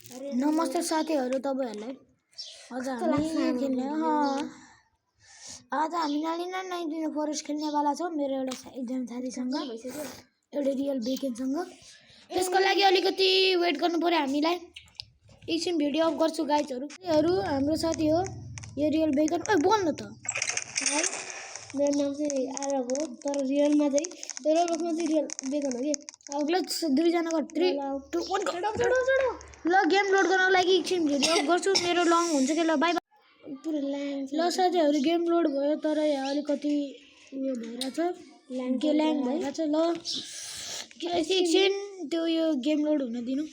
नमस्ते साथीहरु तपाईहरुलाई आज हामी खेल्ने आज हामी नालिना 19 फरेस्ट खेल्ने वाला छौं मेरो एउटा एक्जाम साथीसँग एउटा रियल बेकेनसँग त्यसको लागि अलिकति वेट गर्नु पर्यो हामीलाई एकछिन भिडियो अफ गर्छु गाइजहरु हाम्रो साथी हो यो रियल बेकन ओइ बोल्न त हाय मेरो नाम चाहिँ आरव हो तर रियलमा चाहिँ तर रूपमा चाहिँ रियल बेकन हो के अगला दुई जना कर 3 2 1 चढो ल गेम लोड गर्नको लागि एकछिन भिडियो अफ गर्छु मेरो लङ हुन्छ के ल बाइ बाइ पुरै ल्याङ ल साथीहरु गेम लोड भयो तर यहाँ अलिकति उयो भइराछ ल्याङ भइराछ ल एकछिन त्यो यो गेम लोड हुन दिनु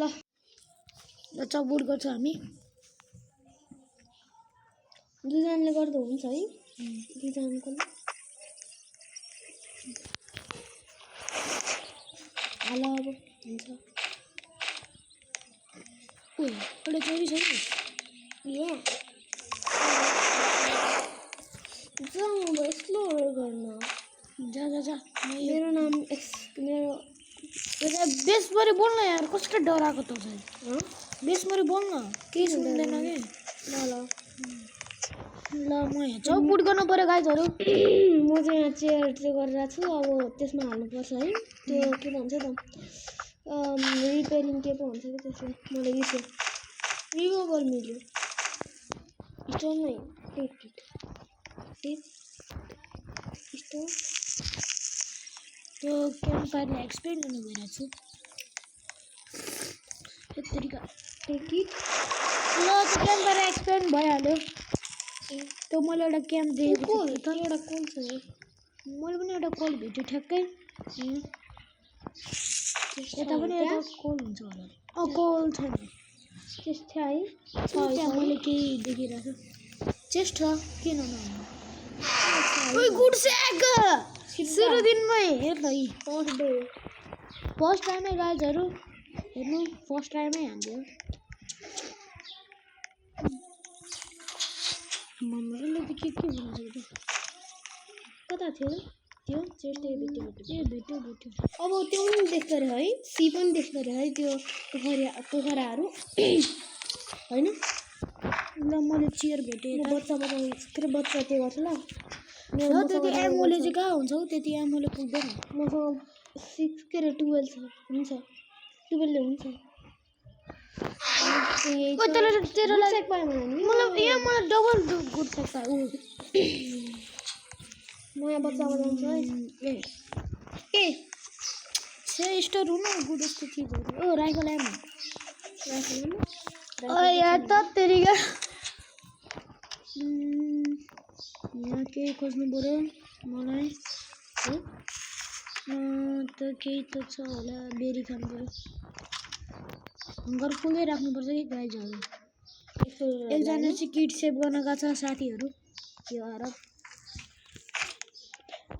ल ल चबुट गर्छ हामी दुईजनाले गर्दा हुन्छ है दुईजनाको हाल अब हुन्छ ओइ एउटा चोरी छ नि या जाऊ स्लो गर्न जा जा जा मेरो नाम मेरो बेसभरि बोल्न यार कस्तो डराएको त छ बेसभरि बोल्न केही सुन्दैन के ल ल म यहाँ चबुट गर्नु पर्यो गाइजहरु म चाहिँ यहाँ चेयर गरिरहेको छु अब त्यसमा हाल्नुपर्छ है त्यो के भन्छ त रिपेयरिङ के पो भन्छ कि त्यसलाई मलाई बिर्सेँ रिमुभल मिल्यो स्टोनमै स्टोन त्यो क्याम्पफायरले एक्सप्लेन गर्नु भइरहेको छु यत्तरीका टेकी ल त्यो क्याम्पफायर एक्सप्लेन भइहाल्यो त्यो मैले एउटा क्याम्प देखेको तर एउटा कोल छ मैले पनि एउटा कोल भेट्यो ठ्याक्कै यता पनि एउटा कोल हुन्छ होला कोल छैन चेस्ट है त्यहाँ मैले केही देखिरहेको छु चेस्ट छ किन नहुनु ओइ गुड स्याक सुरु दिनमै हेर है फर्स्ट टाइमै गाइजहरु हेर्नु फर्स्ट टाइमै हान्दियो मम्मीले त के भन्छ त कता थियो त्यो चेस्ट भेट्यो अब त्यो पनि देख्दो रह्यो है सी पनि देख्दो रह्यो है त्यो पोखराहरू होइन ल मैले चियर भेटेँ बच्चा के बच्चा त्यो गर्छ ल त्यति एमओले चाहिँ कहाँ हुन्छ हौ त्यति एमओले पुग्दैन मसँग 6 के 12 छ हुन्छ 12ले हुन्छ तेरोलाई पाएँ भने मलाई यहाँ मलाई डबल गुड स्याक पायो नयाँ बच्चा जान्छ है ए छे स्टोर हुनु गुड यस्तो चिजहरू ओ राइफल एम यार त तेरिका यहाँ केही खोज्नु पर्यो मलाई त केही त छ होला बेरी खानु पर्यो घर फुलै राख्नुपर्छ कि गाइजहरु एकजना चाहिँ किट सेभ गर्न गएको छ साथीहरु यो आएर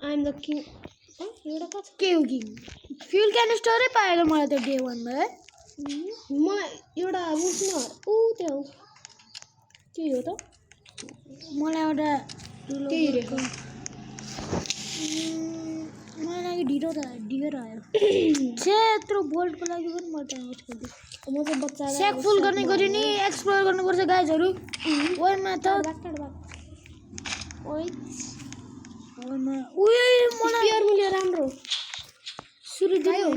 आई एम द किङ एउटा कता के हो किङ फ्युल क्यानिस्टरै पाएको मलाई त डे 1 मा है मलाई एउटा बुझ्न त्यो के हो त मलाई एउटा त्यही रहेको मलाई लागि ढिलो आयो छे यत्रो बोल्टको लागि पनि म टाइम वेस्ट गर्छु म चाहिँ बच्चा स्याक फुल गर्ने गरी नि एक्सप्लोर गर्नुपर्छ गाइजहरु ओइमा त ओइ ओइमा उयो मलाई स्पियर मिल्यो राम्रो सुरु दियो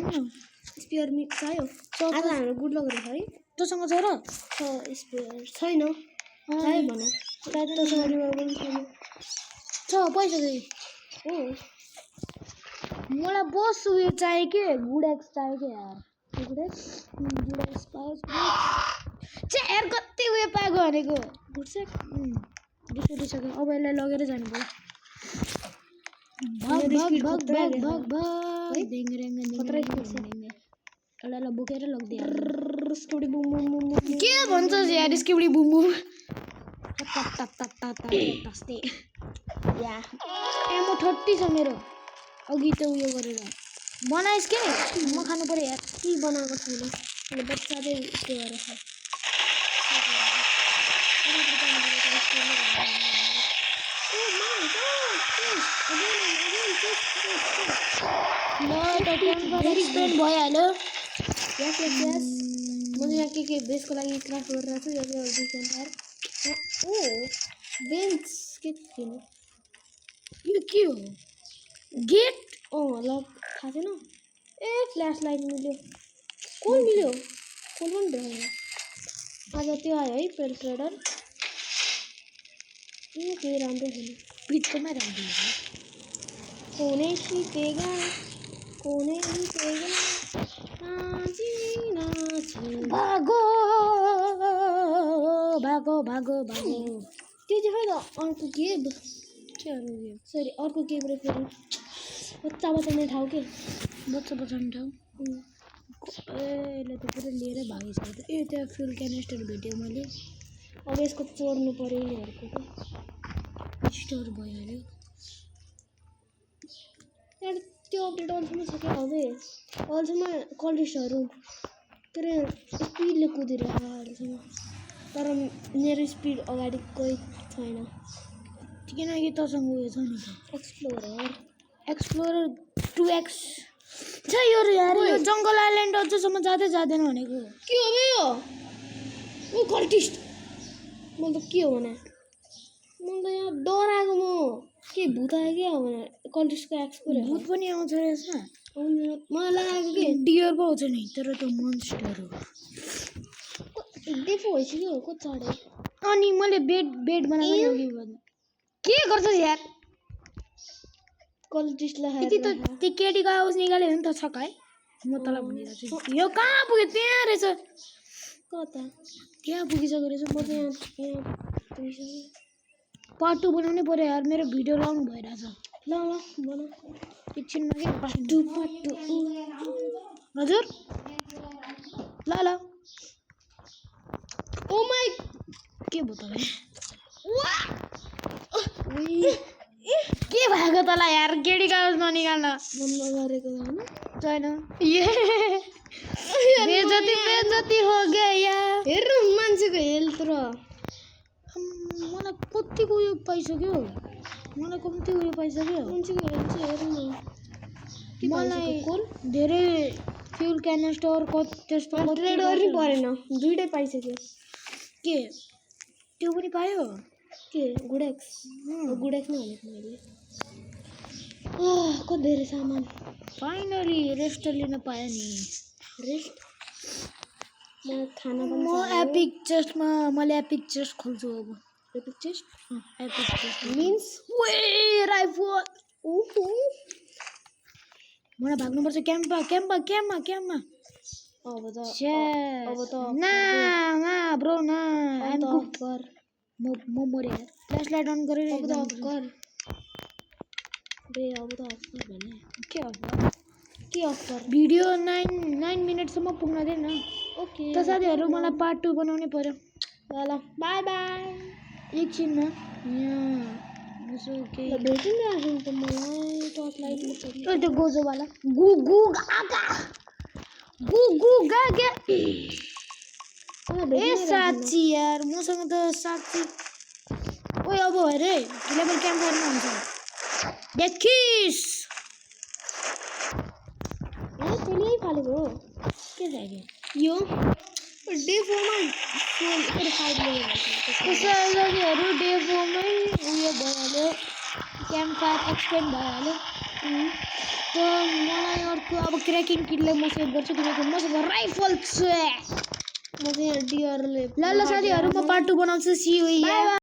स्पियर चाहियो आज हाम्रो गुड लक रहेछ है तँसँग छ र स्पियर छैन चाहियो भन तँसँग रिभल्भर छैन छ पैसा चाहिँ हो मलाई बस उयो चाहियो के गुड एक्स चाहियो के यार गुड एक्स पाए यार कति उयो पाएको भनेको गुड सेक बिर्सिसक्यो अब यसलाई लगेर जानु पर्यो एउटालाई बोकेर लगिदियो के भन्छ यार स्किबडी बुम बुम एमो 30 छ मेरो अघि त उयो गरेर बनाइस् के म खानु पर्यो यार के बनाएको छैन बच्चा चाहिँ के गरेर छ ल त क्याम्पफायर एक्सप्लेन भइहाल्यो Yes. चाहिँ यहाँ के बेसको लागि क्राफ्ट गरिरहेको छु। यो चाहिँ क्याम्प फायर। ओ बेन्च के थिएन यो के हो गेट ल थाहा छैन। ए फ्ल्यास लाइट मिल्यो। कोल मिल्यो कोल पनि देखाएन आज। त्यो आयो है पेल ट्रेडर। केही राम्रो छैन। पिटकोमा राखिदिनु कोने सिपेगा कोने सिपेगा नाची नाची भागो भागो भागो भागो। त्यो चाहिँ खै त अर्को गेब के अरू गेम सरी अर्को गेब र फेरि बच्चा बचाउने ठाउँ के बच्चा बचाउने ठाउँ ए यसले त पुरै लिएरै भागिसक्यो। ए त्यहाँ फ्युल क्यानिस्टर भेट्यो मैले। अब यसको चोर्नु पऱ्यो यिनीहरूको त स्टोर भइहाल्यो। यार त्यो अपडेट अहिलेसम्म छ क्या अबे अहिलेसम्म कलेजहरू पुरै स्पिडले कुदिरहेको अहिलेसम्म। तर मेरो स्पिड अगाडि कोही छैन किनकि तँसँग उयो छ नि एक्सप्लोरर एक्सप्लोरर 2x छ यो यार। यो जङ्गल आइल्यान्ड अझसम्म जाँदै जाँदैन भनेको। के हो बे यो ओ कल्टिस्ट। मैले त के हो भने मैले त यहाँ डराएको म के भूत आयो क्या हो भने कल्टिस्टको एक्सप्लोर भूत पनि आउँछ रहेछ। मलाई लागेको के डियर पो आउँछ नि तर त्यो मोन्स्टर हो। डेफो भइसक्यो को चढ्यो। अनि मैले बेड बनाएको नि के गर्छस् यार। कल्टिस्टलाई यति त त्यो केटीको आवाज निकाल्यो भने त छकाए। म तँलाई भनिरहेको छु यो कहाँ पुग्यो त्यहाँ रहेछ। कता त्यहाँ पुगिसक्यो रहेछ। म त यहाँ पुगिसकेँ। पार्ट 2 बनाउनै पर्यो यार। मेरो भिडियो लङ भइरहेछ। ल ल बना एकछिनमा के पार्ट टू हजुर ल ल ओ माई के भयो तँलाई के भएको तँलाई यार केटीको आवाज ननिकाल्न बन्द गरेको होइन छैन। बेजती हो गया। हेर्नु मान्छेको हेल्थ र मलाई कतिको उयो पाइसक्यो। मलाई कम्ती उयो पाइसक्यो। मान्छेको हेल्थ चाहिँ हेर्नु मलाई धेरै फ्युल क्यानिस्टर त्यस्तो ट्रेड गर्नै परेन दुइटै पाइसक्यो। के त्यो पनि पायो के गुडेक्स गुडेक्स नै भनेको मैले। कति धेरै सामान फाइनली रेस्ट लिन पायो नि। रेस्ट म खाना पनि म एपिक चेस्टमा मैले एपिक चेस्ट खोल्छु अब। Epic chest epic chest means way rifle. ओहो मलाई भाग्नुपर्छ क्याम्पमा। अब त ना ब्रो ना अब त कर म मरे यार। फ्ल्यास लाइट अन गरेर अब त कर बे अब त अफ कर भने के अफ कर। भिडियो 9 मिनेटसम्म पुग्न दिएन। ओके त साथीहरू मलाई पार्ट 2 बनाउनै पर्यो। ल बाई बाई। एकछिनमा यहाँ यसो के भेटिन राख्नु त मलाई टर्च लाइट त्यो गोजोवाला गु गागा। ए साँच्ची यार मसँग त साँच्ची ओए अब हेरे लेभल क्याम्प गर्नु हुन्छ देखिस। त्यसले फालेको हो के चाहियो यो डे 4 मा 5 साथीहरू डे 4 मै उयो भइहाल्यो क्याम्प फायर एक्सपेन्ड भइहाल्यो। त मलाई अर्को अब क्र्याकिङ किटले म सेभ गर्छु किनकि मसँग राइफल छ। म चाहिँ यहाँ डियरले ल साथीहरू म पार्ट 2 बनाउँछु। See you.